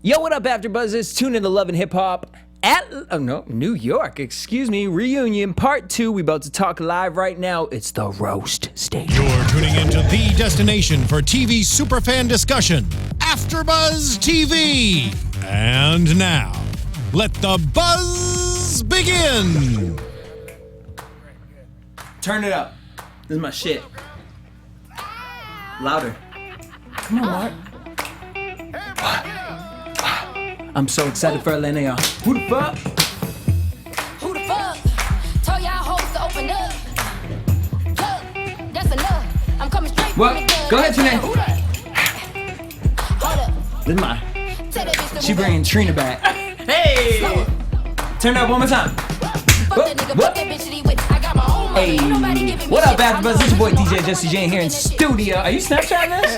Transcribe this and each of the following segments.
Yo, what up, AfterBuzzers? Tune in to Love and Hip Hop at New York. Excuse me, reunion part 2. We about to talk live right now. It's the roast stage. You're tuning into the destination for TV superfan discussion, AfterBuzz TV. And now, let the buzz begin. Turn it up. This is my shit. Louder. Come on, Mark. I'm so excited for Atlanta, y'all. Who the fuck? Who the fuck? Told y'all hoes to open up. Look, that's enough. I'm coming straight What? from the gun. Go ahead, Trene. Hold up. This is mine. Tell that bitch to She move bringing Trene back. Hey! slower. Turn it up one more time. Fuck that nigga, fuck that bitch that he with. I got my own money. Hey, Ain't nobody giving me what up, shit. I'm AfterBuzz? It's your boy always DJ Jesse Janedy here in studio. Are you Snapchatting this?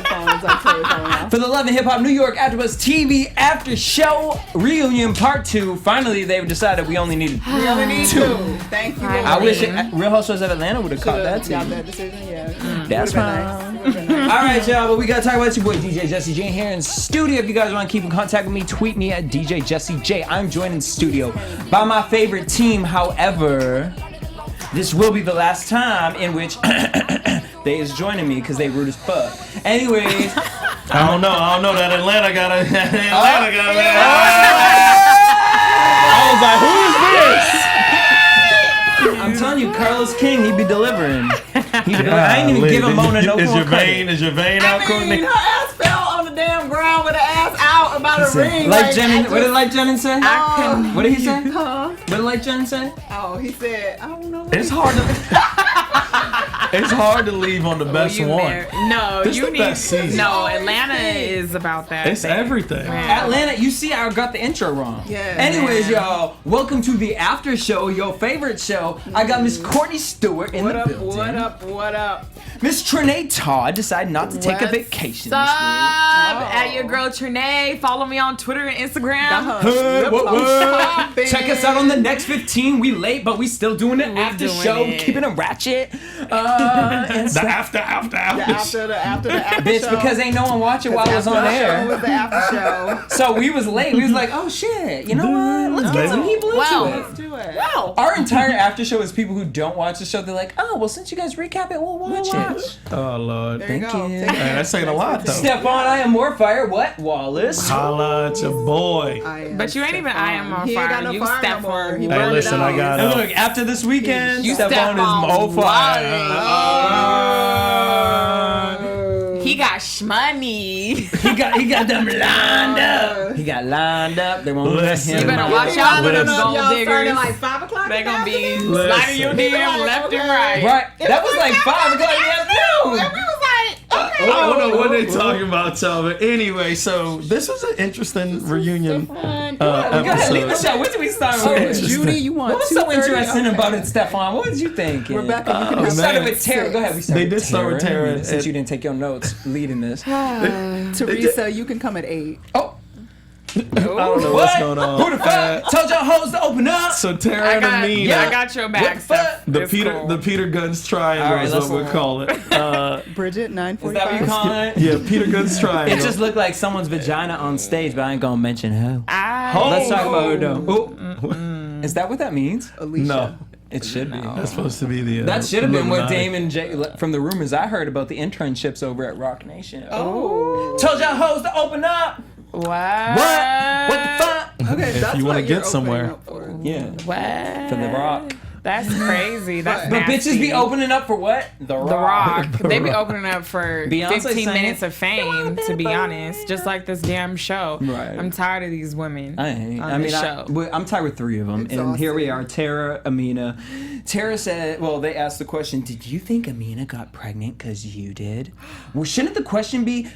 For the Love and Hip Hop New York AfterBuzz TV After Show Reunion Part 2. Finally, they've decided we only needed We only need 2. two. Thank you, Lord. I wish Real Housewives of Atlanta would have caught that too. Got that decision, yeah. That's Would've fine. been nice. Would've been nice. All right, y'all, but we gotta talk about it's your boy DJ Jesse J here in studio. If you guys want to keep in contact with me, tweet me at DJ Jesse J. I'm joined in studio by my favorite team. However, this will be the last time in which they is joining me because they rude as fuck. Anyways, I don't know. That Atlanta got a. I was like, who is this? I'm telling you, Carlos King, he be delivering. I ain't even giving Mona no Is more your vein? Is your vein out, Courtney? Her ass fell on the damn ground with her ass out about a ring. Like Jennings, what did Like Jennings say? What did he say? Huh? What did Like Jennings say? Oh, he said, I don't know. It's hard to. It's hard to leave on the best one. No, This you the need. best season. No, Atlanta is about that. It's everything. Atlanta, you see, I got the intro wrong. Yeah. Anyways, y'all, welcome to the After Show, your favorite show. I got Miss Courtney Stewart in What the up, building. what up, what up? Miss Trene Todd decided not to take a What's vacation What's this up? At your girl Trene. Follow me on Twitter and Instagram. week. What? Check us out on the next 15. We late, but we still doing it after doing show, it. keeping it ratchet. And The after. After the after bitch, show. because ain't no one watching while it was on After air. was the after show. So we was late. We was like, oh shit, you know what? Let's get some people into Wow. it. Let's do it. Wow. Our entire after show is people who don't watch the show. They're like, oh, well, since you guys recap it, we'll watch it. Oh Lord. There you Thank go. you. Take it. Man, that's saying a lot though. Stephaune, I am more fire. What? Wallace. Holla at your boy. But you ain't even I am on He ain't got fire. no You fire no more. Stephaune. He Hey, burned it listen, I out. got And look, after this weekend, You Stephaune is Stephaune on fire. He got shmoney. He got them lined up. He got lined up. They won't let Listen. him. You better out. watch out for them Listen. gold Y'all started diggers. like 5 o'clock. They gonna be Listen. sliding your DM left and right. Right. That was like 5 o'clock in the afternoon. I don't know what they're talking about, y'all. But anyway, so this was an interesting reunion Go ahead, leave the episode. show. What did we start So with? interesting. Judy, you want What was so 2:30? interesting Okay. about it, Stephaune? What did you think? Rebecca, you can We have started man. with Tara. Go ahead. We started They did start with Tara. Since you didn't take your notes leading this. Teresa, you can come at 8. Oh, I don't know what? what's going on. Who the fuck? Told y'all hoes to open up. So Tara I and got, Amina. I got your back, What the fuck? Steph. The It's Peter cool. the Peter Guns Triangle All right, is what let's- we'll call it. Bridget, Is that what you 9:45. call it? Yeah, Peter Guns Triangle. It just looked like someone's vagina on stage, but I ain't gonna mention who. Oh. Let's talk about her though. Oh. Is that what that means? Alicia. No, It should be. that's supposed to be the. That should have been what Illuminati. Damon J. From the rumors I heard about the internships over at Rock Nation. Oh. Told y'all hoes to open up. What? What? What the fuck? Okay, If that's you wanna what get you're somewhere. opening up for. Yeah. What? For the Rock. That's crazy. That's But nasty. bitches be opening up for what? The Rock. The Rock. The They be Rock. opening up for Beyonce 15 sang minutes it. of fame, to be honest. Just like this damn show. Right. I'm tired of these women on I mean, the show. I'm tired with 3 of them. And here we are, Tara, Amina. Tara said, well, they asked the question, did you think Amina got pregnant because you did? Well, shouldn't the question be,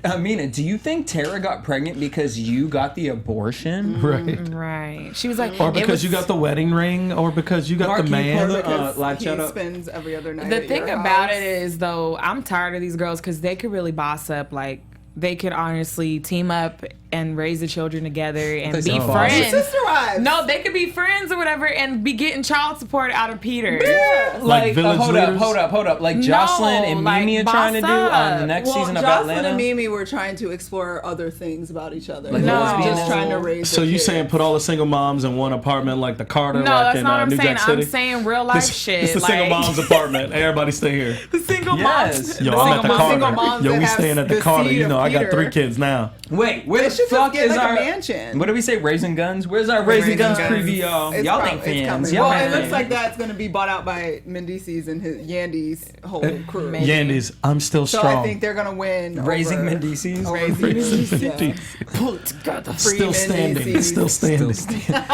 Amina, do you think Tara got pregnant because you got the abortion? Right. Right. She was like, Or it because was- you got the wedding ring, or because you got Mark, the can you man. pour Because live he chat up. spends every other night The at thing your about house. it is, though, I'm tired of these girls because they could really boss up like they could honestly team up and raise the children together and be sound friends. Sister wives. No, they could be friends or whatever and be getting child support out of Peter. Yeah. Like, village hold leaders? up. Like Jocelyn and like Mimi are trying to do boss on the up. next season of Jocelyn Atlanta. and Mimi were trying to explore other things about each other. Like They weren't lesbianism? just trying to raise So their you kids. saying put all the single moms in one apartment like the Carter, No, like that's in not what I'm New saying. Jack City? I'm saying real life shit. It's the single mom's apartment. Everybody stay here. The single Yes. moms. Yo, the I'm at single the moms. Single Carter. moms Yo, that we have staying at the the Carter. seed You know, of I got Peter. 3 kids now. Wait, where They the should fuck just get is like our a mansion. What did we say? Raising Guns? Where's our Raising Guns preview, y'all? It's Y'all prob- ain't it's fans. coming. Y'all Well, ain't it looks fans. like that's going to be bought out by Mendices and his Yandy's whole crew. Yandy's, I'm still So strong. I think they're going to win. Raising over, Mendices? over Raising Mendices, yeah. Mendices. Pull it together. Still standing. Still standing.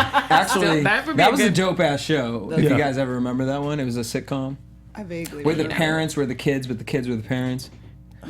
Actually, that would be that a was a good- dope ass show. If Yeah. you guys ever remember that one, it was a sitcom I vaguely where the remember. parents were the kids, but the kids were the parents.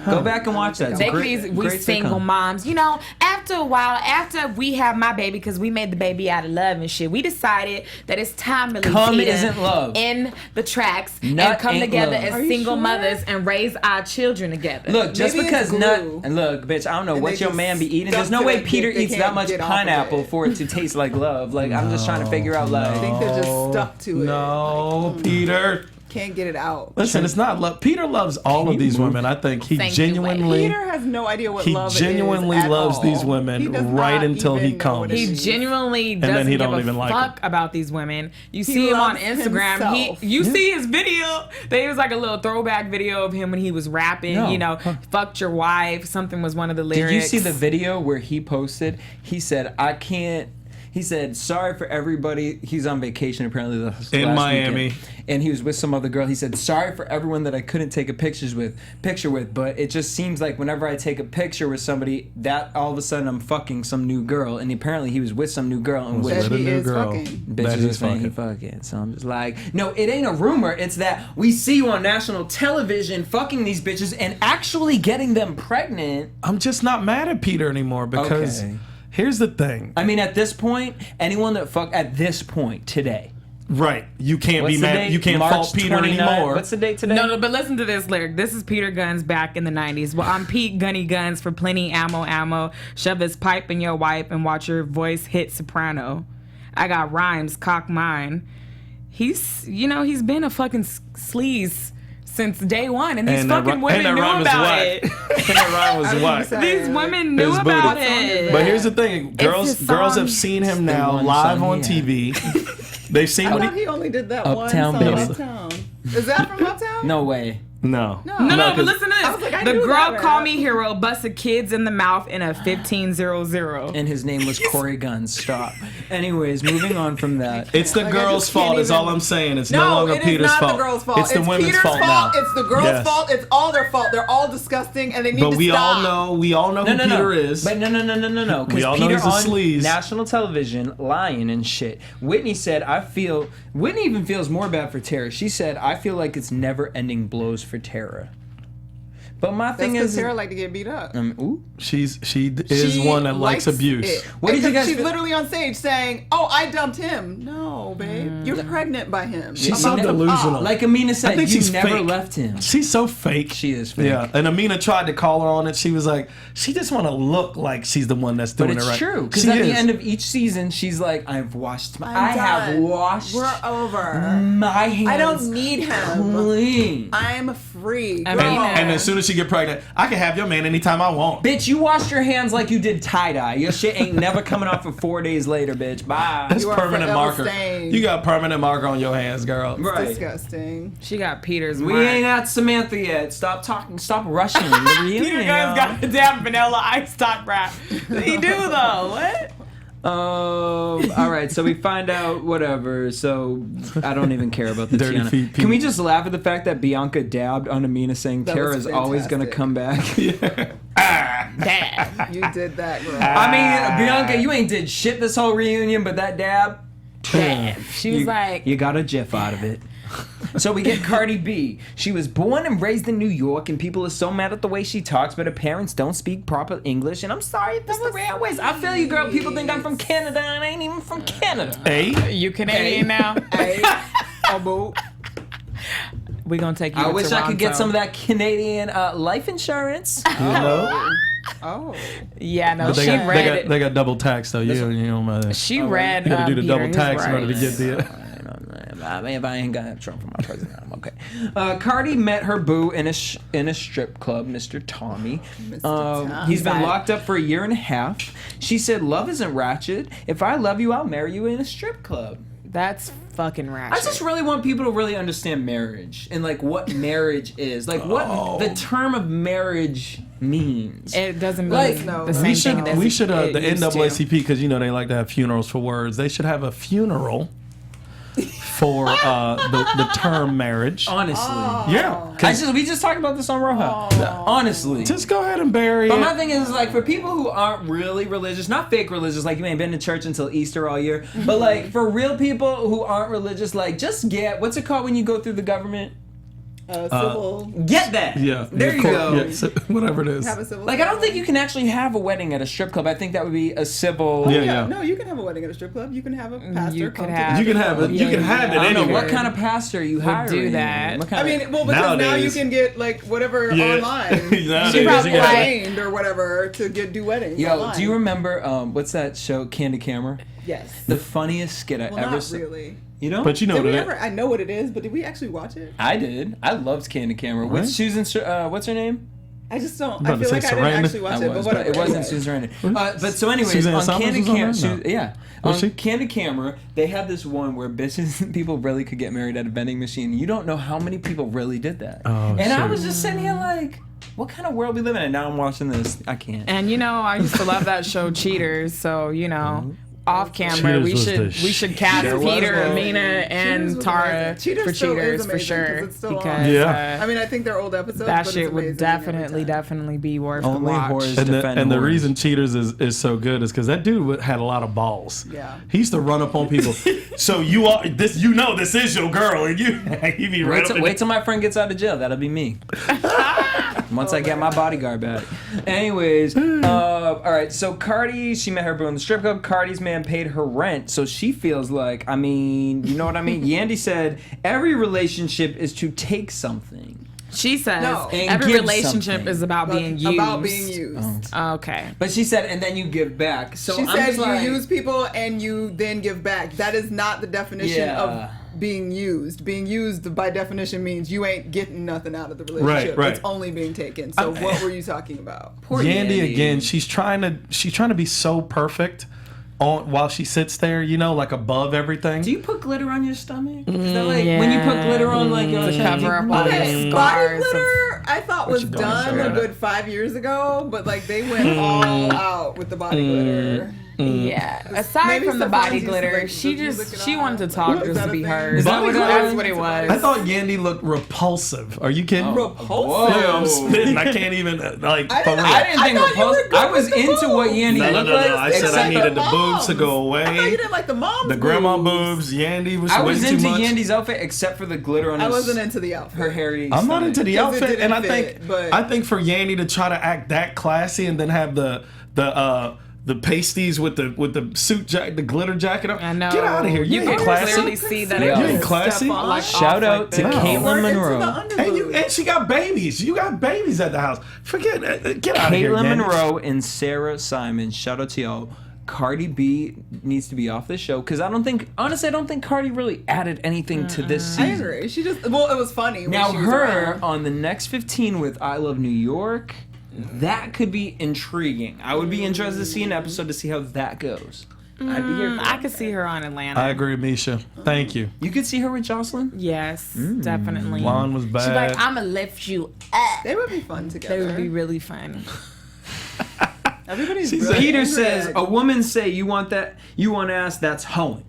Go back and watch that. It's a They great, could be great single sitcom. moms. You know, after a while, after we have my baby, because we made the baby out of love and shit, we decided that it's time to leave Cum Peter isn't love. in the tracks Nut and come ain't together love. as Are you single sure? mothers and raise our children together. Look, just Maybe it's because nut glue. and look, bitch, I don't know And what they your just man be eating. stuck There's no to way it. Peter They eats can't that much get off of pineapple it. for it to taste like love. Like I'm just trying to figure out like. I think they're just stuck to it. No, Peter. Can't get it out. Listen, it's not love. Peter loves all of these women. I think he Thank you, genuinely, Peter has no idea what he love genuinely is at loves all. these He women does right not until he even know what comes. it He is. genuinely then doesn't he give don't a even like fuck about these women. You He see him on loves Instagram. himself. You see his video. There was like a little throwback video of him when he was rapping. No. You know, fucked your wife. Something was one of the lyrics. Did you see the video where he posted? He said, "I can't." He said, "Sorry for everybody." He's on vacation apparently last Miami. weekend. And he was with some other girl. He said, "Sorry for everyone that I couldn't take a picture with, but it just seems like whenever I take a picture with somebody, that all of a sudden I'm fucking some new girl." And apparently he was with some new girl and Was with That with a he new is girl. fucking. bitches That are he's saying he fucking. So I'm just like, no, it ain't a rumor. It's that we see you on national television fucking these bitches and actually getting them pregnant. I'm just not mad at Peter anymore because Okay. here's the thing. I mean, at this point, anyone that fuck at this point today. Right. You can't What's be the mad. date? You can't March fault Peter 29th. anymore. What's the date today? No, but listen to this lyric. This is Peter Guns back in the 90s. Well, I'm Pete Gunny Guns for plenty ammo. Shove his pipe in your wipe and watch your voice hit soprano. I got rhymes, cock mine. He's been a fucking sleaze since day one, and these that fucking ri- and women that knew rhyme is about whack. it. And that rhyme was whack. These women knew His about booty. it. But here's the thing, girls his girls song. have seen him The now one live song on he TV. They've seen I what thought he he only did that Uptown one song. Baby. Uptown. Is that from Uptown? No way. No. No, 'cause- but listen to this. I was like, I the knew girl that rap. called me hero, busted kids in the mouth in a 1500. And his name was Corey Guns. Stop. Anyways, moving on from that. It's the Like, I girls' just can't fault. Is all even- I'm saying. It's no longer it is Peter's not fault. the girls' fault. It's the women's Peter's fault now. It's the girls' Yes. fault. It's all their fault. They're all disgusting, and they need But to we stop. all know. We all know who No. Peter is. But no. We Because all know Peter he's a on sleaze. national television lying and shit. Whitney said, Whitney even feels more bad for Tara. She said, "I feel like it's never-ending blows for Tara." But my That's thing because is, Sarah like to get beat up. ooh. She is She one that likes abuse. it. What did you guys She's feel- literally on stage saying, "Oh, I dumped him." No, babe, you're pregnant by him. She's so About to delusional. pop. Like Amina said, I think you she's never fake. left him. She's so fake. She is fake. Yeah, and Amina tried to call her on it. She was like, she just want to look like she's the one that's But doing it's it right. true, because She at is. the end of each season, she's like, "I've washed my, I'm I have done. washed We're over. my hands. I don't need him. clean." I'm free. I Girl. mean, And as soon as she get pregnant, I can have your man anytime I want. Bitch, you washed your hands like you did tie-dye. Your shit ain't never coming off for 4 days later, bitch. Bye. That's You are permanent forever marker. stained. You got permanent marker on your hands, girl. Right. Disgusting. She got Peter's We mark. ain't at Samantha yet. Stop talking. Stop rushing the reunion. Peter Guns y'all. got a damn vanilla ice top rap. He do though. What? All right, so we find out whatever. So I don't even care about the Dirty Tiana. feet, Can we Pete. just laugh at the fact that Bianca dabbed on Amina saying That Tara was is always gonna fantastic. come back? Dad. You did that, girl. I mean, Bianca, you ain't did shit this whole reunion, but that dab. Dad. She was like, You got a gif out of it. So we get Cardi B. She was born and raised in New York, and people are so mad at the way she talks, but her parents don't speak proper English. And I'm sorry if that's the railways. I feel you, girl. People think I'm from Canada, and I ain't even from Canada. Hey, you Canadian now? Hey, boo. We gonna take you I to wish I could get Toronto. some of that Canadian life insurance. you know, Oh. Yeah, no, But she read. they got double tax though. You don't matter. She read. You got to do the Peter, double he's tax in right. order to get the. If I ain't got Trump for my president, I'm okay. Cardi met her boo in a strip club, Mr. Tommy. He's been locked up for 1.5 years. She said, "Love isn't ratchet. If I love you, I'll marry you in a strip club." That's fucking ratchet. I just really want people to really understand marriage and like what marriage is, like what the term of marriage means. It doesn't mean Like, the same thing. We should it the used to. NAACP, because you know they like to have funerals for words. They should have a funeral for the term marriage. Honestly, Yeah, we just talked about this on Roja. Honestly, just go ahead and bury but it. my thing is, like, for people who aren't really religious, not fake religious, like you ain't been to church until Easter all year, but like for real people who aren't religious, like just get, what's it called when you go through the government? Civil. Get that. Yeah, There you go. Yeah, whatever it is. Have a civil. Like, I don't think you can actually have a wedding at a strip club. I think that would be a civil. Yeah. No, you can have a wedding at a strip club. You can have a pastor You come could to have- You can have it. You can have it I don't know anywhere. what kind of pastor you hire. do that. I mean, well, because now you Nowadays. can get like whatever Yeah. online. Nowadays, She probably you got- trained or whatever to do weddings. Yo, online. do you remember what's that show, Candid Camera? Yes. The funniest skit I Well, ever not saw. really. You know? But you know Did we that. ever? I know what it is, but did we actually watch it? I did. I loved Candid Camera. Right. With Susan, what's her name? I just don't. about I to feel say like I didn't Sarandon. actually watch I it, was, but but whatever. it wasn't Anyway. Susan Sarandon. But so anyways, Suzanne on Summers Candid was on Camera, there? No. yeah, Was on she? Candid Camera, they had this one where bitches, people really could get married at a vending machine. You don't know how many people really did that. Oh, and I shit. was just sitting here like, what kind of world we live in? And now I'm watching this. I can't. And you know, I used to love that show, Cheaters. So you know, off camera, Cheaters we was should the shit. cast It was, Peter, well. Amina, Cheaters and was Tara amazing. Cheaters for still is Cheaters for amazing 'cause sure. it's still on. Because Yeah. I mean, I think they're old episodes. that but shit it's would amazing every definitely, time. definitely be worth Only the watch. whores And defend the whores. reason Cheaters is so good is because that dude had a lot of balls. Yeah. He used to run up on people. So you are this. You know this is your girl, and you be right up. Wait till my friend gets out of jail. That'll be me. Once I get my bodyguard back. Anyways, all right. So Cardi, she met her boo in the strip club. Cardi's man paid her rent, so she feels like, I mean, you know what I mean? Yandy said every relationship is to take something. She says No. And every give relationship something. is about being used. About being used. Okay. But she said, and then you give back. So She I'm said just you like, use people and you then give back. That is not the definition Yeah. of being used. Being used by definition means you ain't getting nothing out of the relationship. Right. It's only being taken. So what were you talking about? poor Yandy again. She's trying to be so perfect while she sits there, you know, like above everything. Do you put glitter on your stomach? Is that like when you put glitter on, like to cover up all Okay, the body scars. glitter, I thought was you doing, done a Sarah? good 5 years ago, but like they went all out with the body glitter. Yeah. Aside Maybe from the Stephaune body used to, glitter, like, she look just it she up. wanted to talk Is just that to a be thing? heard. Is that what That's what it was. I thought Yandy looked repulsive. Are you kidding? Whoa. Yeah, I'm spitting. I can't even like. I for didn't- real. I didn't think thought you were repulsive. good I was with the into what boobs. Yandy No, looked no. like. I said I except- needed the moms. boobs to go I thought you away. didn't like the mom's The grandma boobs. Yandy was I way was too into much. Yandy's outfit except for the glitter on I his. wasn't into the outfit. her hairy. I'm not stomach. into the 'Cause it outfit, and I didn't think fit, but- I think for Yandy to try to act that classy and then have the pasties with the suit jacket, the glitter jacket on. I know. Get out of here. You, You ain't can classy. clearly see that You it ain't was classy. Stephaune, like, Shout off out like to this. Caitlyn We're into Monroe. the underboob. And she got babies. You got babies at the house. Forget get out of here. Caitlyn Yandy. Monroe and Sarah Simon. Shout out to y'all. Cardi B needs to be off the show because I don't think Cardi really added anything to this I season. agree. She just, well, it was funny. When Now she was her around. on the next 15 with I Love New York, that could be intriguing. I would be interested to see an episode to see how that goes. I'd be here for I that. could see her on Atlanta. I agree, Misha. Thank you. You could see her with Jocelyn. Yes, definitely. Juan was bad. She's like, I'ma lift you up. They would be fun together. That would be really fun. Everybody's She really said- Peter angry says, at- a woman say you want ass, that's hoeing.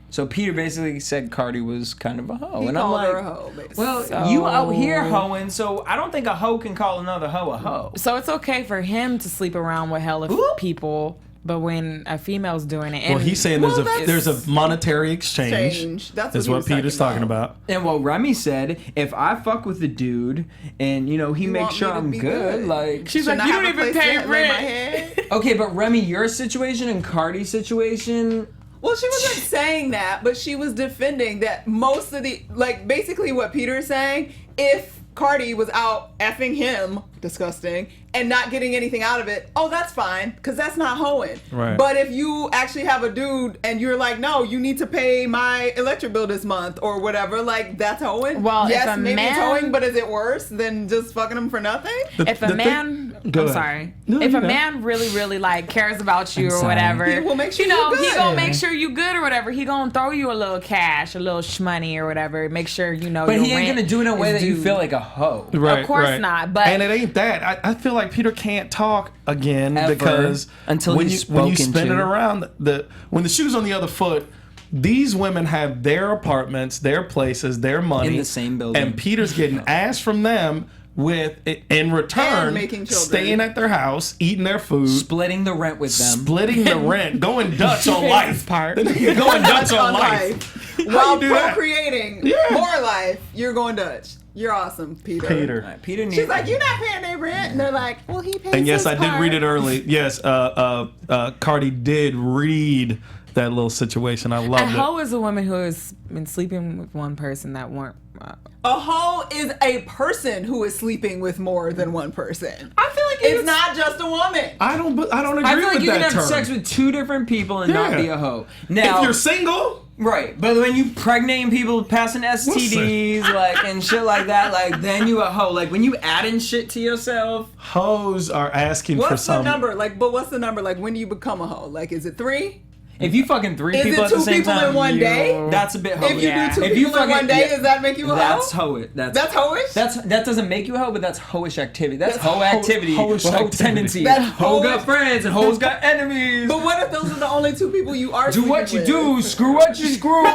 So Peter basically said Cardi was kind of a hoe. He and I'm called like, her a hoe, basically. well, you out here hoeing, so I don't think a hoe can call another hoe a hoe. So it's okay for him to sleep around with hella Ooh. people, but when a female's doing it, and Well, he's saying there's a monetary exchange. Change. That's Is what, what he was Peter's talking about. And what Remy said, if I fuck with the dude and, he want makes sure me to I'm be good, good. like... she's Shouldn't like, I you have don't a even place pay to lay my rent. head? Okay, but Remy, your situation and Cardi's situation... Well, she wasn't saying that, but she was defending that most of the, like, basically what Peter is saying, if Cardi was out effing him disgusting, and not getting anything out of it, oh, that's fine, because that's not hoeing. Right. But if you actually have a dude and you're like, no, you need to pay my electric bill this month or whatever, like, that's hoeing. Well, yes, if a maybe it's man- hoeing, but is it worse than just fucking him for nothing? If a man, Go I'm ahead. sorry. No, If you a go. man really like cares about you I'm or sorry. whatever, He will make sure you know, you're he good. gonna make sure you good or whatever. He gonna throw you a little cash, a little shmoney or whatever. Make sure you know. But your he ain't rent gonna do it in a way is that you due. feel like a hoe. Right, Of course right. not, but- and it ain't that. I feel like Peter can't talk again Ever, because until when he's when you spoken spin to. it around when the shoe's on the other foot, these women have their apartments, their places, their money In the same building. and Peter's getting ass from them with in return And making children. staying at their house, eating their food. Splitting the rent with them. Splitting the rent, going Dutch on life. part. Going Dutch on life. While you do that? procreating Yeah. more life, you're going Dutch. You're awesome, Peter. Peter. Peter needs. She's like, you're not paying their rent. And they're like, well, he pays And yes, his I did part. read it early. Yes, Cardi did read that little situation. I A loved it. hoe is a woman who has been sleeping with one person that weren't. A hoe is a person who is sleeping with more than one person. I feel like It's not just a woman. I don't agree I feel like with you can that have term. sex with two different people and not Yeah. be a hoe. Now, If you're single, right, but when you pregnating people, passing STDs, like and shit like that, like then you a hoe. Like when you adding shit to yourself. hoes are asking for What's the some. number? Like, but what's the number? Like, when do you become a hoe? Like, is it 3? If you fucking three Is people it at the 2 same people time, in one day? that's a bit hoe. If you Yeah. do 2 If you people in one fucking- day, yeah. does that make you a hoe? That's hoe. That's hoish? that doesn't make you a hoe, but that's hoish activity. That's That's hoe activity. hoish Hoe activity. tendency. That's Hoe got hoish. friends and hoes got enemies. But what if those are the only 2 people you are Do sleeping what you with? do, screw what you screw.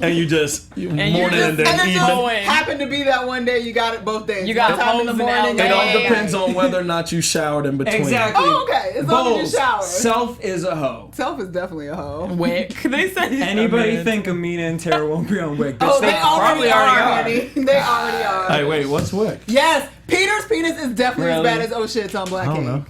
And you just morning you're just- and then And it evening. just Hoeing. happened to be that one day you got it both days. You got One time in the hoes in morning. LA. It all Yeah. depends on whether or not you showered in between. Exactly. Oh, okay. As long as you Bowls. shower. Self is a hoe. Self is definitely a hoe. Wick. They said Anybody think Amina and Tara won't be on Wick? Oh, they probably already are, honey. They already are. Hey, wait, what's Wick? Yes, Peter's penis is definitely Really? as bad as oh shit's on Black I don't King. know.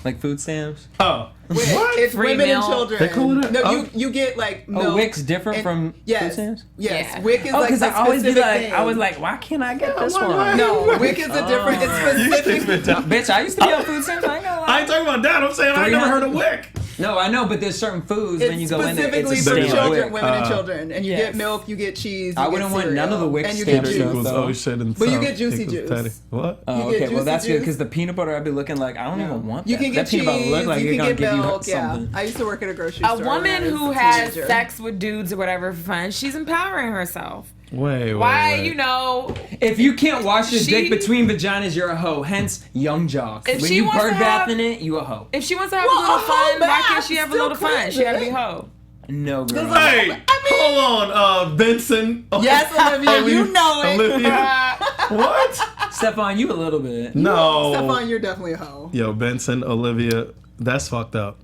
Like food stamps? Oh. Wick. What? It's Free women milk. and children. They call it a- No, oh. you get like milk. Oh, Wick's different and- from yes, food stamps? Yes, Yeah. Wick is Oh, like because a I always be specific like, thing. I was like, why can't I get this why- one? No, Wick is a different. It's specific. Bitch, I used to be on food stamps. I ain't gonna I lie. ain't talking about that. I'm saying I never heard of Wick. No, I know, but there's certain foods when you It's go in there, it's specifically a for stamp. children, Wick. women and children, and you yes. get milk, you get cheese. You I get wouldn't want none of the Wick cereal, and you get stamps, juice. though. Equals oh shit and But you South get juicy equals juice. Teddy. What? Oh, You get okay, well juicy that's good juice. because the peanut butter I'd be looking like I don't even want You that. can get that cheese. peanut butter look like You it's can gonna get give milk. you Yeah, something. I used to work at a grocery A store. when I woman was who a has teenager. sex with dudes or whatever for fun, she's empowering herself. Wait. Why, you know, If you can't wash your She- dick between vaginas, you're a hoe. Hence, young jock. If When she you wants bird to bath have- in it, you a hoe. if she wants to have Well, a little a fun, hoe why bath can't she have a still little fun? She gotta be crazy. hoe. No, girl. Hey, hold on, Vincent. Yes, Olivia, you know it. Olivia. What? Stephaune, you a little bit. No. Stephaune, you're definitely a hoe. Yo, Vincent, Olivia, that's fucked up.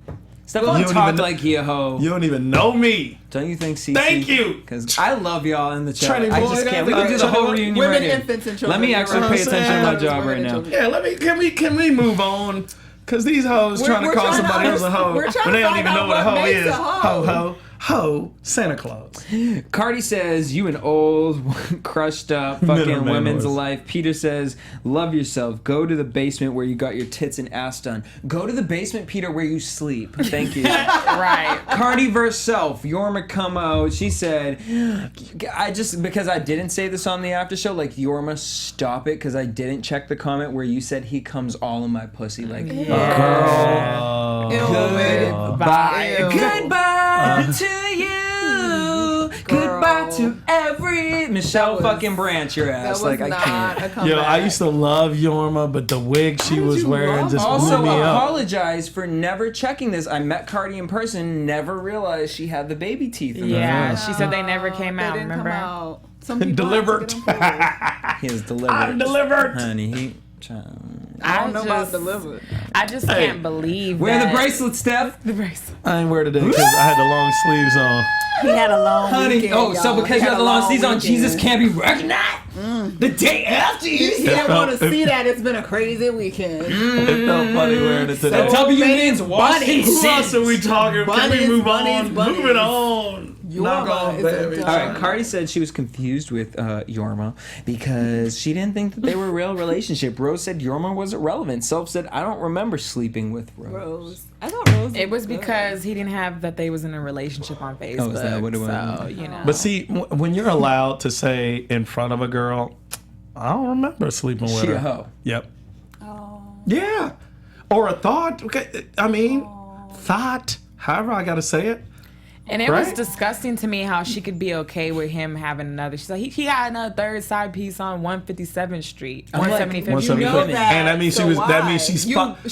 Stephaune You don't talked even- like he a hoe. You don't even know me. Don't you think, CC? Thank you. Because I love y'all in the chat. Trene I boy, just can't. We that's can do a the good whole one. reunion Women, right here. infants, and children. Let me You're actually right. pay attention to my Women job and right now. children. Can we move on? Cause these hoes We're- trying to we're call trying to somebody else a hoe we're trying when they to don't find even know out what a what hoe makes is. a hoe. Ho, Santa Claus. Cardi says, you an old, crushed up, fucking Middleman women's horse. life. Peter says, love yourself. Go to the basement where you got your tits and ass done. Go to the basement, Peter, where you sleep. Thank you. Right. Cardi versus Self. Yorma come out. She said, because I didn't say this on the after show, like, Yorma, stop it, because I didn't check the comment where you said he comes all in my pussy. Like, girl, Ew, baby. goodbye. Ew. Goodbye to you. Goodbye to every Michelle was- fucking Branch, your That ass. was Like, I not can't. a comeback. Yo, I used to love Yorma, but the wig she did was you wearing love just her? Also, blew me up. apologize for never checking this. I met Cardi in person, never realized she had the baby teeth in Yeah, her. she said they never came They out, didn't remember? come out. Some people Delivered. have to get them pulled. He is delivered. I'm delivered. Honey, he... I don't know about just- delivered. I just Hey. can't believe Wear the that. bracelet, Steph. The bracelet. I ain't wear today because I had the long sleeves on. He had a long Honey, weekend, oh, so y'all. because He you had have the a long sleeves on, weekend. Jesus can't be recognized? The day after He you... didn't want to felt- see that. It's been a crazy weekend. It felt funny wearing it The today. So- W many means Washington. bunnies. Who else are we talking? Can we Bunnies, move bunnies, on? bunnies. Moving on. Knock on baby. All right, Cardi said she was confused with Yorma because she didn't think that they were a real relationship. Rose said Yorma was irrelevant. Self said, I don't remember sleeping with Rose. I thought Rose. It was because he didn't have that they was in a relationship on Facebook. Oh, is that what it was? So, you know. But see, when you're allowed to say in front of a girl, I don't remember sleeping with She her. a hoe. Yep. Oh. Yeah. Or a thought. Okay. I mean, thought. However I got to say it. And it was Right? disgusting to me how she could be okay with him having another. She's like, he got another third side piece on 157th Street, I'm like, 175th Street. 175th. You know that, And that means so she was. That why? means she's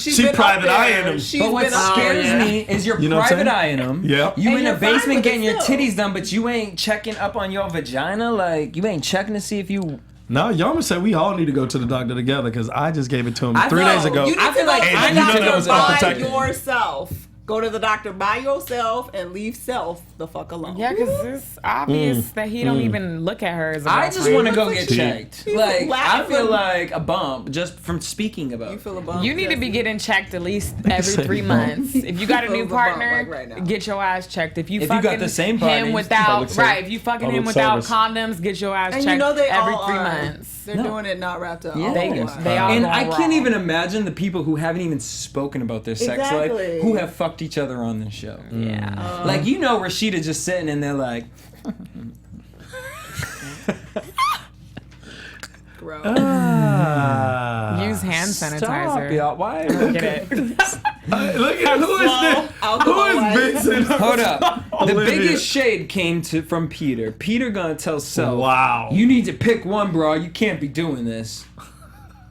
She's she been private up eyeing there. him. She's But what been up scares there. me is you're You know what I'm private saying? eyeing them. Yep. You And in you're the fine basement with it getting your still. titties done, but you ain't checking up on your vagina. Like, you ain't checking to see if you... No, Yarma said we all need to go to the doctor together because I just gave it to him I 3 know. days ago. You need I to feel go like to I the need to doctor go to the by protected. yourself. Go to the doctor by yourself and leave self the fuck alone. Yeah, because it's obvious that he don't even look at her as a I just girlfriend. want to go Looks get like checked. she's Like, I laughing. feel like a bump just from speaking about You it. feel a bump. You need to be Jesse? getting checked at least every say 3 bump. months. If you got a Feels new a bump, partner, like right now. get your ass checked. If you If you got fucking the same partner, him you- without public service. right, if you fucking him Public without service. condoms, get your ass And checked you know they every all 3 are. months. They're doing it not wrapped up. Yeah. They Why? they all And going I can't wrong. even imagine the people who haven't even spoken about their sex life Exactly. who have fucked each other on this show. Yeah. Like, you know Rashida just sitting and they're like, Gross. Use hand stop, sanitizer. y'all. Why? Get it? Look at who is this? Who Alcohol is Vincent? Hold up. The Olivia. biggest shade came from Peter. Peter gonna tell Self, Wow. you need to pick one, bro. You can't be doing this.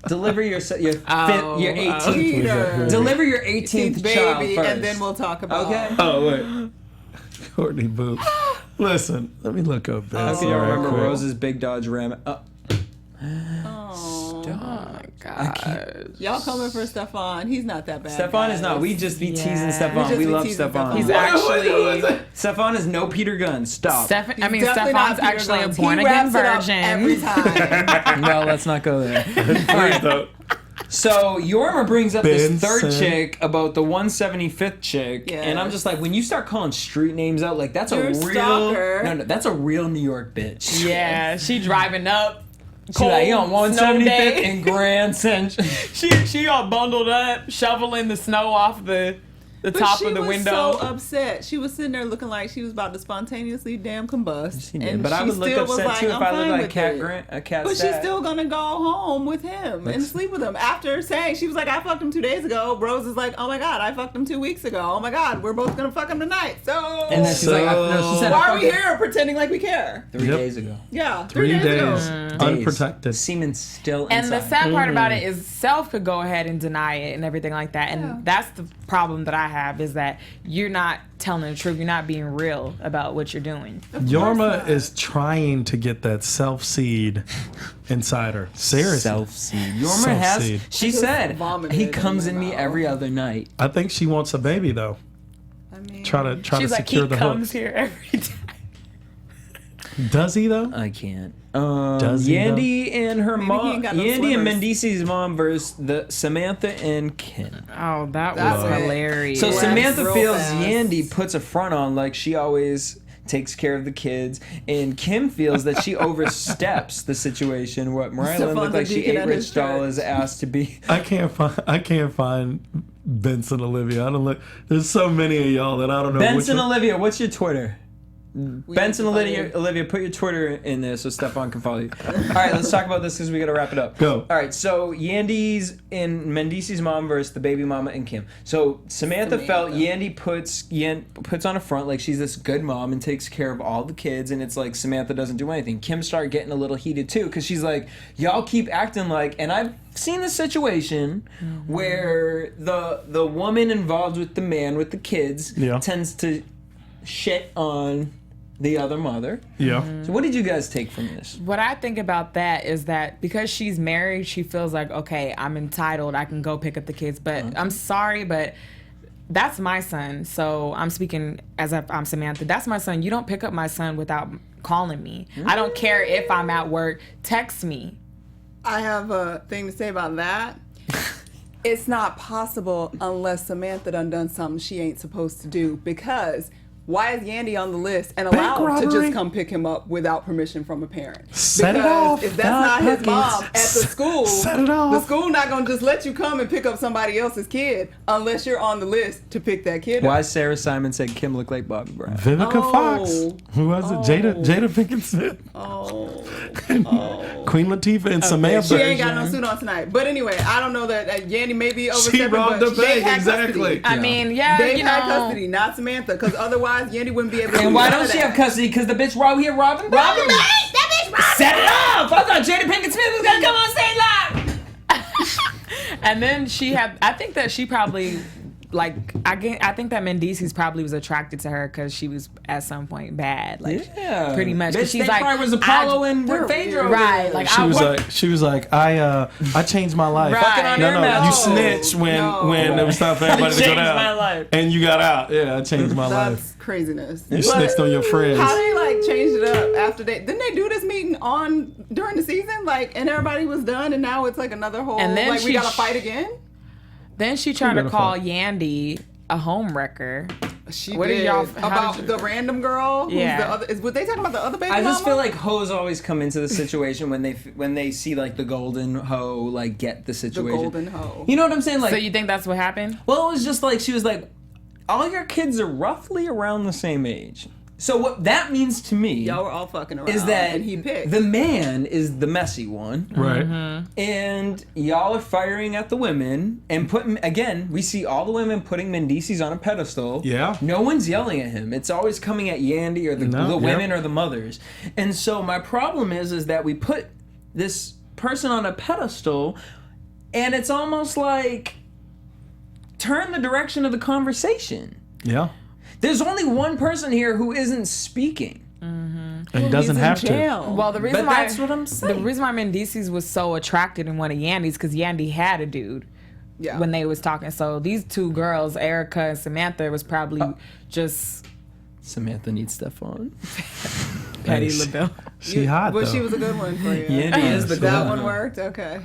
Deliver your 18th. Peter. Deliver your 18th child baby, first. and then we'll talk about. Okay. Oh wait, Courtney Boo. Listen, let me look up this. How can you right remember quick. Rose's big Dodge Ram? Oh my god. Y'all coming for Stephaune? He's not that bad. Stephaune is guys. not. We just be teasing Yeah. Stephaune. We We just love be teasing Stephaune. Stephaune. He's What? actually Stephaune is no Peter Gunn. Stop. I mean, Definitely not Stephane's Peter actually Guns. a born He again wraps it up virgin. every time. Well, let's not go there. Please don't. So Yorma brings up this third Benson. chick about the 175th chick, and I'm Yes. just like, when you start calling street names out, like that's You're a a real stalker. no, that's a real New York bitch. Yeah, she driving up. She's like, you on cold, snow 175th day. in Grand Central. She all bundled up, shoveling the snow off the But top she of the was window. so upset. She was sitting there looking like she was about to spontaneously damn combust. She did, And but I she would look still was upset like, too if I'm I looked fine like with Cat it. Grant, a cat. But she's stat. still gonna go home with him and sleep with him after saying she was like, I fucked him 2 days ago. Rose is like, oh my god, I fucked him 2 weeks ago. Oh my god, we're both gonna fuck him tonight. So, And then she's like, no, she said, why I are we fucked here pretending like we care? 3 Yep. days ago. Yeah, 3 days, Days. unprotected. Semen still And inside. the sad part about it is Self could go ahead and deny it and everything like that. And that's the problem that I have is that you're not telling the truth. You're not being real about what you're doing. Yorma is trying to get that self seed inside her. Seriously. Self-seed. Yorma has. Self-seed. She just said vomited he in comes my in me mouth. every other night. I think she wants a baby though. I mean, Try to She's like, secure he the comes hook. here every time. Does he though? I can't. Does he, Yandy and her Maybe he mom. ain't got no Yandy and swimmers. Mendici's mom versus the Samantha and Kim. Oh, that That's was it. hilarious. So Yeah. Samantha Real feels fast. Yandy puts a front on like she always takes care of the kids, and Kim feels that she oversteps the situation. What Mariah Lynn looked Stephane's like a she deacon ate at Rich his Doll church. is asked to be. I can't find Benson Olivia. I don't look. There's so many of y'all that I don't know. Benson which one. Olivia, what's your Twitter? we Benson need to find him. Olivia, put your Twitter in there so Stephaune can follow you. All right, let's talk about this because we got to wrap it up. Go. All right, so Yandy's and Mendici's mom versus the baby mama and Kim. So Samantha felt Yandy puts on a front like she's this good mom and takes care of all the kids, and it's like Samantha doesn't do anything. Kim started getting a little heated too because she's like, y'all keep acting like, and I've seen the situation where the woman involved with the man with the kids Yeah. tends to shit on the other mother. Yeah. So what did you guys take from this? What I think about that is that because she's married, she feels like, okay, I'm entitled. I can go pick up the kids. But I'm sorry, but that's my son. So I'm speaking as if I'm Samantha. That's my son. You don't pick up my son without calling me. I don't care if I'm at work. Text me. I have a thing to say about that. It's not possible unless Samantha done something she ain't supposed to do, because why is Yandy on the list and allowed to robbery? just come pick him up without permission from a parent? Set it Because off. if that's not his Pockets. mom at the school, Set it off. the school not gonna just let you come and pick up somebody else's kid unless you're on the list to pick that kid Why up. Sarah Simon said Kim looked like Bobby Brown? Vivica Oh. Fox. Who was it? Jada Pinkett Smith. Oh. Queen Latifah and Samantha. She ain't got no suit on tonight. But anyway, I don't know that Yandy may be overstepping, robbed but the they bank, had exactly. custody. I mean, yeah, They you had know. custody, not Samantha, because otherwise Yandy wouldn't be able to And do why none don't of she that. have custody? Because the bitch Rob here robbing banks. Robbing banks? That bitch robbing Set it off! I thought Jada Pinkett Smith was gonna come on stage live. And then she had. I think that she probably. Like I think that Mendices probably was attracted to her because she was at some point bad, like Yeah. pretty much. Bitch, Because she's they like, probably was Apollo and they're Phaedra. weird. right? Like She was like, I changed my life. Right. Fucking on No, air no, match. you snitched when it was time for everybody to go Changed down. my life. And you got out. Yeah, I changed my life. That's craziness. You snitched on your friends. How they like changed it up after didn't they do this meeting during the season? Like, and everybody was done, and now it's like another whole. And then like we she- gotta fight again. Then she tried to gonna call fuck? Yandy a home wrecker. She What did did. y'all- how about did you- the random girl? Who's Yeah. the other? Were they talking about the other baby I just mama? feel like hoes always come into the situation when they see like the golden hoe like get the the situation. golden hoe. You know what I'm saying? Like, So you think that's what happened? well, it was just like she was like, all your kids are roughly around the same age. So what that means to me Y'all were all fucking around. is that and he picked. the man is the messy one. Right. And y'all are firing at the women and putting, again, we see all the women putting Mendices on a pedestal. Yeah. No one's yelling at him. It's always coming at Yandy or the women or the mothers. And so my problem is that we put this person on a pedestal and it's almost like turn the direction of the conversation. Yeah. There's only one person here who isn't speaking. And doesn't have to. Well, the reason But why that's what I'm saying. The reason why Mendices was so attracted in one of Yandy's because Yandy had a dude. Yeah. When they was talking, so these two girls, Erica and Samantha, was probably just Samantha needs Stephaune. petty Nice. LaBelle. She hot Well, though. she was a good one for you. Yandy is the That good one worked. Okay.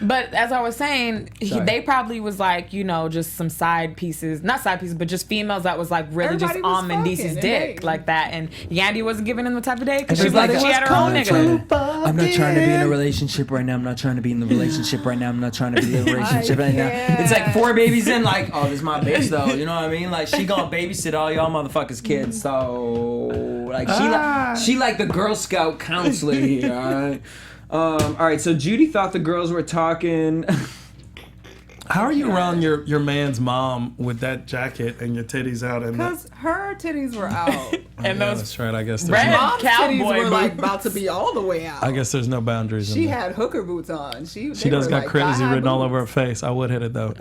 But as I was saying, they probably was like, you know, just some side pieces, not side pieces, but just females that was like really Everybody just was on Mendices' fucking and dick dating. like that. And Yandy wasn't giving him the type of day because And she was like, she's she like, had her own nigga. I'm not trying to be in a relationship right now. I'm not trying to be in the relationship right now. I'm not trying to be in a relationship right now. It's like 4 babies in, like, oh, this is my bitch though. You know what I mean? Like, she gonna babysit all y'all motherfuckers' kids. So, like, she like the Girl Scout counselor here. All right. So Judy thought the girls were talking. How are you around your man's mom with that jacket and your titties out? And Because her titties were out. And those that's right. I guess there's red no, Mom's titties cowboy were like boots. about to be all the way out. I guess there's no boundaries. She in that. had hooker boots on. She She does were got like crazy thigh-high written all boots. over her face. I would hit it though.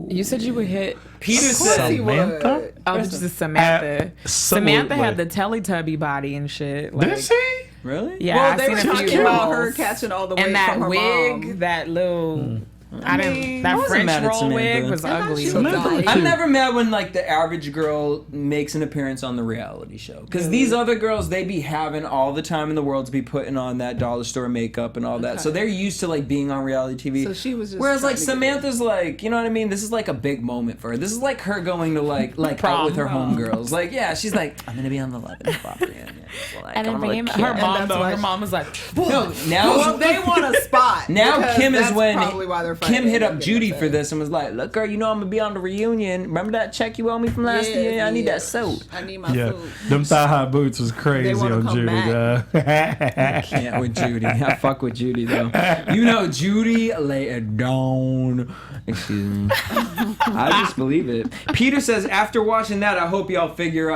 You said you would hit. Peter Of course said, he Samantha? would. Oh, this is Samantha. Samantha had the Absolutely. Teletubby body and shit. Like, Did she? really? Yeah, Well, I've they seen were a few talking about girls. her catching all the weight And that from her wig, mom. that little. I mean, didn't. I That wasn't French mad at roll Samantha. wig was I thought ugly. she was Samantha nice. was I'm cute. never mad when like the average girl makes an appearance on the reality show because these other girls they be having all the time in the world to be putting on that dollar store makeup and all that, so they're used to like being on reality TV. So she was just whereas like trying to get Samantha's like, you know what I mean? This is like a big moment for her. This is like her going to like out with her homegirls. Like yeah, she's like I'm gonna be on the Lebanon property. So, like, And I'm then gonna her look mom cute. though, why her she- mom was like, No, now Well, they want a spot. now because Kim is that's when probably why they're fighting Kim hit and up getting Judy upset. for this and was like, "Look, girl, you know I'm gonna be on the reunion. Remember that check you owe me from last year? I need that suit." I need my Yeah, suit. them thigh-high boots was crazy wanna on come Judy. back. Can't with Judy. I fuck with Judy though. You know Judy lay it down. Excuse me. I just believe it. Peter says after watching that, I hope y'all figure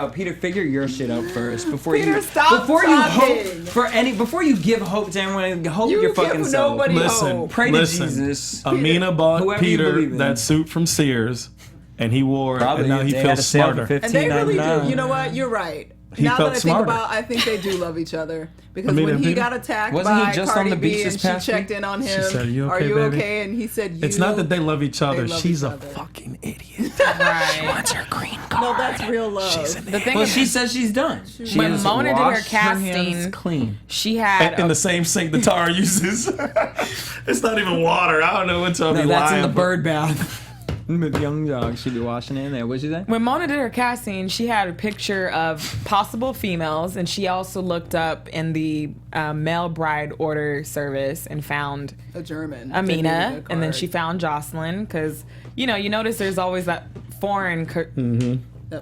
your shit out first before Peter, you stop before you hope talking. before you give hope to everyone. Hope You your give fucking self. nobody Listen, hope. Pray to listen. Jesus. Amina bought Whoever you Peter believe in. that suit from Sears, and he wore it, and now he they had a feels sale for smarter. And they really do. $15.99. You know what? You're right. He now felt that I smarter. think about, I think they do love each other because I mean, when and he Peter- got attacked Wasn't he by just on Cardi the beach B this and she past checked week? in on him, said, "You "Are okay, you baby?" okay?" And he said, It's not that they love each other. love She's each a other. fucking idiot. right. her green card. No, that's real love. The thing Well, is, she says she's done. She When has Mona did her washed hands casting, clean. she had In the same sink the Tara uses. It's not even water. I don't know what to No, be that's in lying. the but bird bath. With Young Dog, she'd be washing in there. What'd you say? When Mona did her casting, she had a picture of possible females, and she also looked up in the male bride order service and found A German. Amina, and then she found Jocelyn, because, you notice there's always that foreign...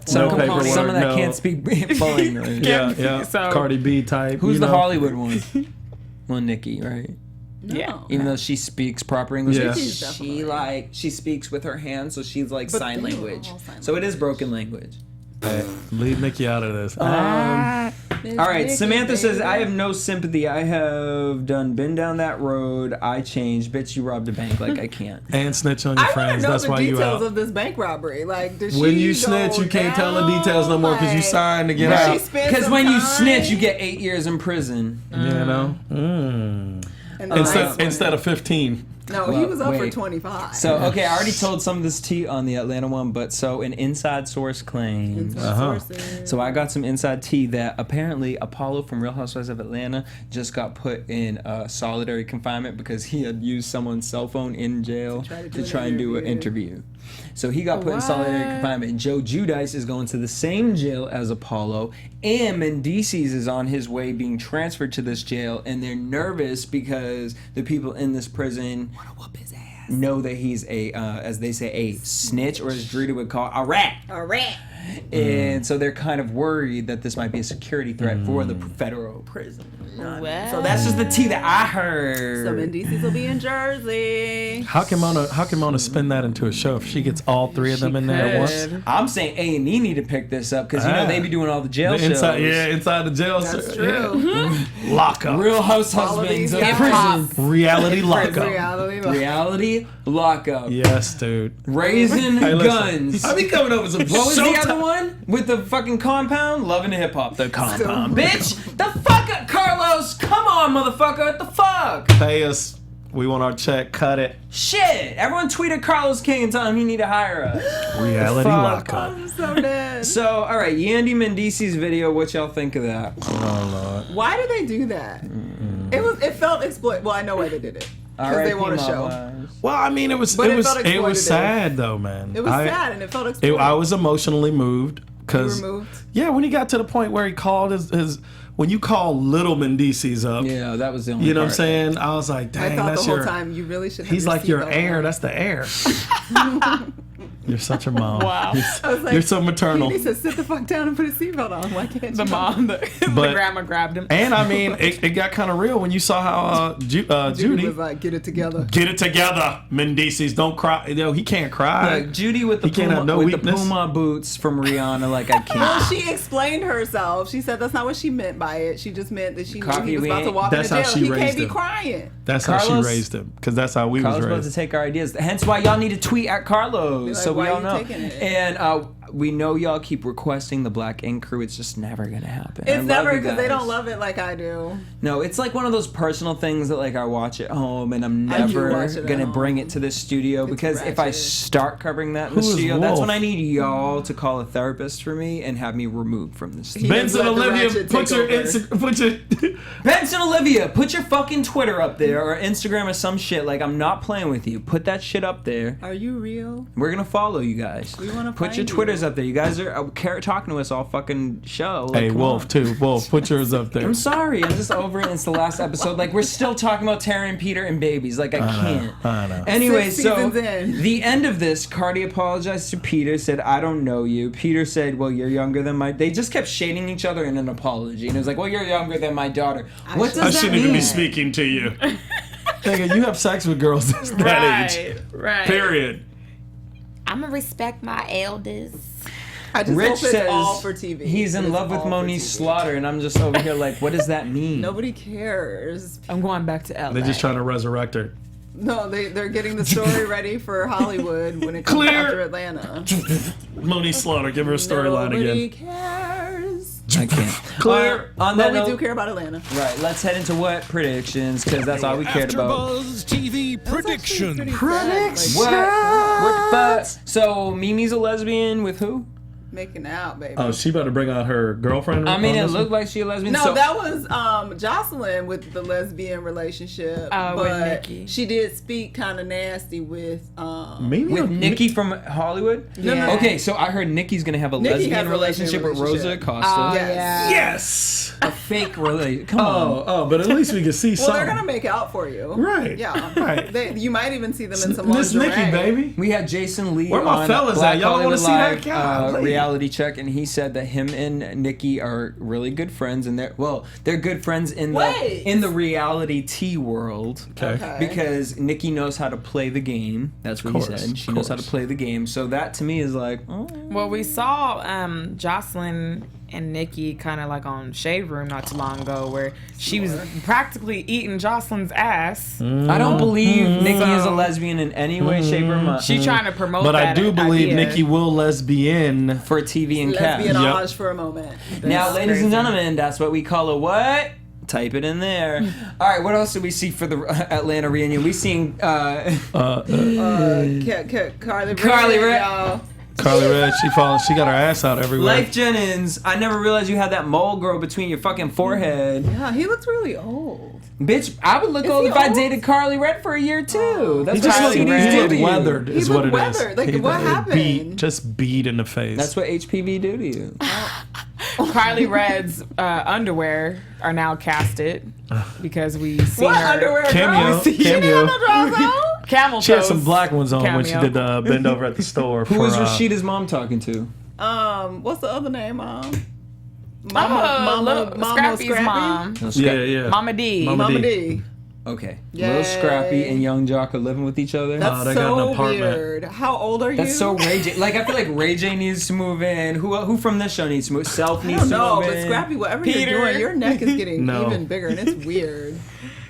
Some No paperwork, some of that no. can't speak full English. Yeah. So- Cardi B type. Who's you the know? Hollywood one? Well, Nikki, right? Yeah. Even though she speaks proper English, Yeah. she speaks with her hands, so she's like But sign they were language. all sign So it is broken language. Hey, leave Nikki out of this. All right, Samantha says, I have no sympathy. I have been down that road. I changed. Bitch, you robbed a bank. Like, I can't. And snitch on your I want to friends. know That's the why you details out. of this bank robbery. Like, did she When you go snitch, you can't tell the down? details no more because you Like, signed to get Right. out. She spent Because some when you time. snitch, you get 8 years in prison. You know? And the last one- Instead of 15. No, he Well, was up for wait. 25. So, okay, I already told some of this tea on the Atlanta one, but so an inside source claims. Sources. So I got some inside tea that apparently Apollo from Real Housewives of Atlanta just got put in solitary confinement because he had used someone's cell phone in jail to try and do an interview. So he got put in solitary confinement. And Joe Giudice is going to the same jail as Apollo, and Mendices is on his way being transferred to this jail, and they're nervous because the people in this prison know that he's a, as they say, a snitch, or as Drita would call, a rat. A rat. And so they're kind of worried that this might be a security threat for the federal prison. So that's just the tea that I heard. So Mendices will be in Jersey. How can Mona spin that into a show if she gets all three of them in there at once? I'm saying A&E need to pick this up because they be doing all the jail shows. Inside the jail. That's true. true. Lockup. Real House All of Husbands these of hip-hop. prison. Reality lockup. Reality lockup. Yes, dude. Raising Hey, listen, guns. I be coming up with some What was the other one? With the fucking compound? Loving hip hop. The compound. Bitch! The fuck up, Carlos! Come on, motherfucker! What the fuck? Pay us. We want our check. Cut it. Shit! Everyone tweeted Carlos King and tell him he need to hire us. Reality Fuck. lockup. I'm so dead. So, alright, Yandy Mendices video, what y'all think of that? Oh, Lord. Why did they do that? It felt exploit. Well, I know why they did it. Because they want to show. Well, I mean, it was But it was felt it was exploitative. sad though, man. It was sad and it felt exploited. I was emotionally moved because You were moved? yeah, when he got to the point where he called his when you call little Mendices up, Yeah, that was the only you know what I'm part. saying? I was like, I dang, thought the that's whole your. time you really should have He's your like your seatbelt heir. on. That's the heir. You're such a mom. Wow. I was like, You're so maternal. He said, sit the fuck down and put a seatbelt on. Why can't The you? mom, the grandma grabbed him. And I mean, it got kind of real when you saw how Judy Judy was like, get it together. get it together, Mendices. Don't cry. You know, he can't cry. Like, Judy with the He can't have Puma, no with the weakness. Puma boots from Rihanna, like, I can't. Well, she explained herself. She said that's not what she meant by it. She just meant that she knew Coffee, he was we about to ain't- walk That's into how jail. she He can't raised be him. crying. That's how Carlos- she raised him. Because that's how we Carlos was about raised. to take our ideas. Hence why y'all need to tweet at Carlos, Be like, so we why all you know. taking it? And we know y'all keep requesting the Black Ink Crew. It's just never gonna happen. I It's love never you because they guys. don't love it like I do. No, it's like one of those personal things that like I watch at home, and I'm I do never watch it at gonna home. bring it to the studio because if I ratchet. start covering that in the Who is studio, that's Wolf? when I need y'all to call a therapist for me and have me removed from the studio. Benson let the Olivia, ratchet put take your over. put your. Benson Olivia, put your fucking Twitter up there or Instagram or some shit. Like, I'm not playing with you. Put that shit up there. Are you real? We're gonna follow you guys. We wanna put find your you. Twitters up there. You guys are talking to us all fucking show. Like, Hey, come Wolf on. too. Wolf, put yours up there. I'm sorry. I'm just over it. It's the last episode. Like, we're still talking about Tara and Peter and babies. Like, I can't. I know. Anyway, 6 so seasons in. the end of this, Cardi apologized to Peter, said, I don't know you. Peter said, well, you're younger than my... They just kept shading each other in an apology. And it was like, well, you're younger than my daughter. What does I that shouldn't mean? even be speaking to you. Nigga, you have sex with girls that age. Right. Period. I'm gonna respect my elders. I just Rich hope it's says all for TV. he's in It's love with all for Monique TV. Slaughter, and I'm just over here like, what does that mean? Nobody cares. I'm going back to LA. They're just trying to resurrect her. No, they're getting the story ready for Hollywood when it comes Clear. after Atlanta. Monique Slaughter, give her a storyline Nobody again. cares. I can't. Clear. On But that we note, do care about Atlanta. right, let's head into what predictions, because that's all we cared about. AfterBuzz TV prediction. What? So Mimi's a lesbian with who? Making out, baby. Oh, she about to bring out her girlfriend? I mean, on it this looked one? like she a lesbian. No, so, that was Jocelyn with the lesbian relationship. Oh, but with Nikki. she did speak kind of nasty with Maybe with Nikki from Hollywood? Yeah. Okay, so I heard Nikki's gonna have a Nikki lesbian has a relationship with lesbian Rosa relationship. Acosta. Yes. Yes. A fake relationship. Come on. Oh, but at least we can see Well, something. they're gonna make out for you. Right. Yeah. Right. You might even see them in some Miss lingerie. Nikki, baby. We had Jason Lee Where my on fellas Black at? Y'all Hollywood wanna see that Live, guy? Please. reality check, and he said that him and Nikki are really good friends, and they're good friends in the reality T world. Okay. Because Nikki knows how to play the game. That's what he said. She knows how to course. play the game. So that to me is like, oh. Well, we saw Jocelyn and Nikki kind of like on Shade Room not too long ago, where she was practically eating Jocelyn's ass. I don't believe Nikki is a lesbian in any way, shape, or form. She trying to promote But that I do believe idea. Nikki will lesbian. For TV and cast. Lesbianage for a moment. Now, That's ladies and crazy. gentlemen, that's what we call a what? Type it in there. All right, what else did we see for the Atlanta reunion? We seen Carly Carly Red. y'all. Carly Red, she got her ass out everywhere. Life Jennings. I never realized you had that mole growth between your fucking forehead. Yeah, he looks really old. Bitch, I would look Is old he if I old? dated Carly Red for a year too. That's He just what looked, CDs do to you. weathered, is He what it looked is. weathered. Like, He what happened? Just beat in the face. That's what HPV do to you. Carly Red's underwear are now casted because we seen What her underwear? Cameo. Girl? She didn't have no drawers on? camel She had toes. some black ones on when she Cameo. did bend over at the store. Who for, was Rashida's mom talking to? What's the other name? Mama Mama Scrappy's Scrappy? mom. Yeah. Mama D. Mama Mama D. D. Okay. Yay. Little Scrappy and Young Jock are living with each other. That's they got an so apartment. weird. How old are you? That's so Ray J. Like, I feel like Ray J needs to move in. Who from this show needs to move? Self I needs don't to know, move but in. Scrappy, whatever Peter. you're doing, your neck is getting No. even bigger, and it's weird.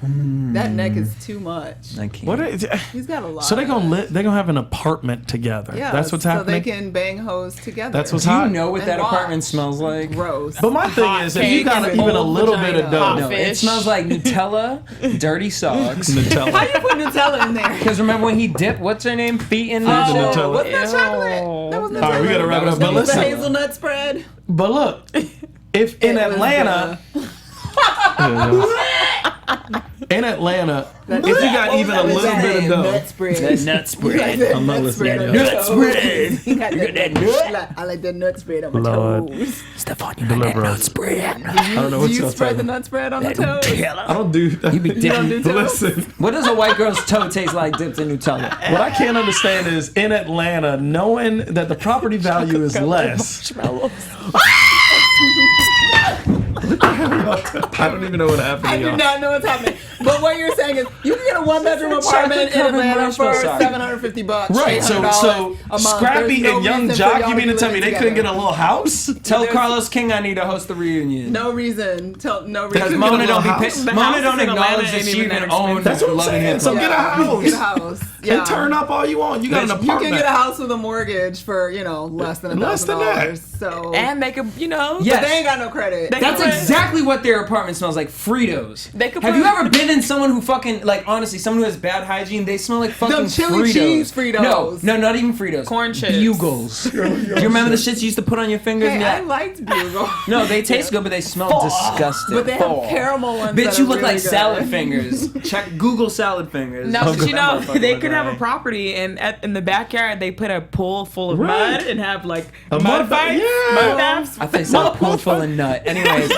That neck is too much. I can't. What is, He's got a lot. so they're of gonna it. they're gonna have an apartment together. Yeah, That's what's so happening. they can bang hoes together. That's what's Do you hot. know what And that apartment watch. smells like? Gross. But my thing Hot is, if you cake got and even a old little bit vagina. of dough, No, it Fish. smells like Nutella, dirty socks. How Nutella. you put Nutella in there? Because remember when he dipped, what's her name? Feet in the the Nutella. Wasn't that chocolate? That was Nutella. All right, we gotta wrap it up. That But was the listen, hazelnut spread. but look, if in It was Atlanta, if you got even a little bit of dough, Nut spread. That nut spread. I'm not listening to on y'all. your Nut toes. spread. You got You got that nut? I like that nut spread on my Lord. toes. Stephaune, you Deliver got that us. nut spread. I don't know Do what you y'all spread the talking. nut spread on the toes? I don't do that. You be dipping. do toes? Listen, What does a white girl's toe taste like dipped in Nutella? what I can't understand is in Atlanta, knowing that the property value is less. I don't even know what happened I to do y'all. not know what's happening. But what you're saying is, you can get a one-bedroom apartment in chocolate-covered Atlanta for marshmallow. $750. Right, so $800 a month. Scrappy There's no and Young reason for Jock, y'all you mean to tell me they live couldn't get together. a little house? Tell There's- Carlos King I need to host the reunion. No reason. No Because reason. Mona get a don't be little pissed. house. The Mona houses don't in Atlanta acknowledge that ain't she even even that owns expensive. That's what I'm Love and saying. Hip So Hop. get a house. Get a house. Yeah. And turn up all you want. You got an Bitch, you apartment. You can get a house with a mortgage for, less than Less than that. $1,000. So And they could, Yes. they ain't got no credit. That's could put- exactly what their apartment smells like. Fritos. They could Have put- you ever been in someone who fucking, like, honestly, someone who has bad hygiene? They smell like fucking Them chili Fritos. cheese Fritos. No, not even Fritos. Corn chips. Bugles. Do you remember the shits you used to put on your fingers? Hey, and I that- liked Bugle. No, they taste good, but they smell disgusting. But they have caramel ones. Bitch, that you are look really like good. salad fingers. Check Google salad fingers. No, but you know, That motherfucker they look could have a right. property and in the backyard they put a pool full of Right. mud and have like A mud mud bath, fights, yeah. mud baths. I think so. Pool full of nut. Anyways.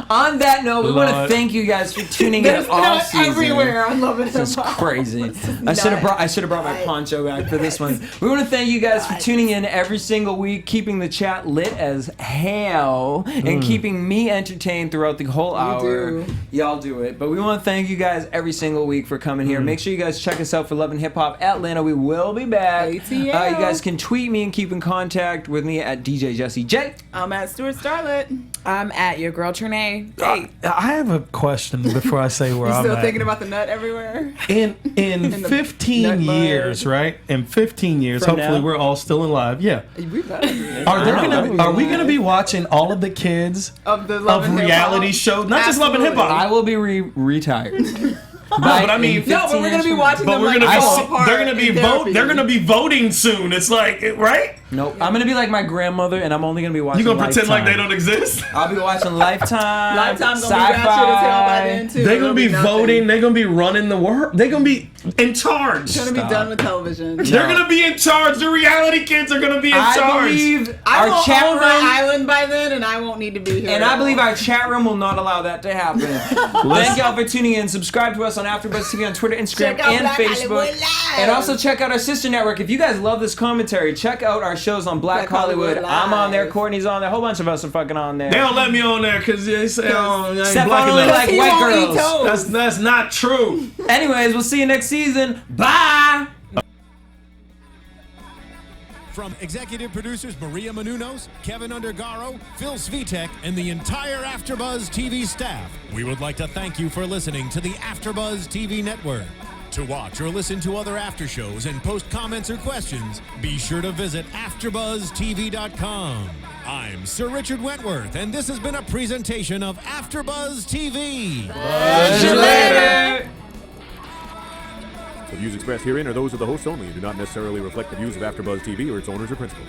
On that note, we want to Lord. thank you guys for tuning There's in all nut season. everywhere. I love it. This is crazy. I should have brought my poncho back for this one. We want to thank you guys for tuning in every single week, keeping the chat lit as hell, and keeping me entertained throughout the whole hour. do. Y'all do it. But we want to thank you guys every single week for coming here. Make sure you guys check us out for Love and Hip Hop Atlanta. We will be back. ATL. You guys can tweet me and keep in contact with me at DJ Jesse J. I'm at Stewart Starlet. I'm at your girl Trene. Hey, I have a question before I say where You I'm still at. thinking about the nut everywhere? in the 15 nut mud. years, right? In 15 years, From hopefully now? we're all still alive. Yeah. We better be. Are we gonna be watching all of the kids Of the Love of and Hip reality Hop? shows? Not just Love and Hip I Hop. will be retired. but I mean, No, but we're gonna be watching but them we're like gonna fall be, apart. they're gonna be in therapy. They're gonna be voting soon. It's like, right? Nope. I'm gonna be like my grandmother, and I'm only gonna be watching. You gonna pretend like they Lifetime. don't exist? I'll be watching Lifetime. Lifetime's gonna be ratchet as hell by then too. They're gonna It'll be nothing. voting. They're gonna be running the world. They're gonna be in charge. It's gonna be done with television. They're gonna be in charge. The reality kids are gonna be in I charge. believe I our will chat own room, my island by then, and I won't need to be here. and at I all. believe our chat room will not allow that to happen. Thank y'all for tuning in. Subscribe to us on AfterBuzz TV on Twitter, Instagram, Check out and Black Facebook, Hollywood Live. and also check out our sister network. If you guys love this commentary, check out our shows on Black Hollywood. I'm on there. Live. Courtney's on there. A whole bunch of us are fucking on there. They don't let me on there because they say I ain't Stephaune black only enough. like He white won't eat girls. toast. That's not true. Anyways, we'll see you next season. Bye. From executive producers Maria Menounos, Kevin Undergaro, Phil Svitek, and the entire AfterBuzz TV staff, we would like to thank you for listening to the AfterBuzz TV network. To watch or listen to other after shows and post comments or questions, be sure to visit AfterBuzzTV.com. I'm Sir Richard Wentworth, and this has been a presentation of AfterBuzz TV. See you later. The views expressed herein are those of the hosts only and do not necessarily reflect the views of AfterBuzz TV or its owners or principals.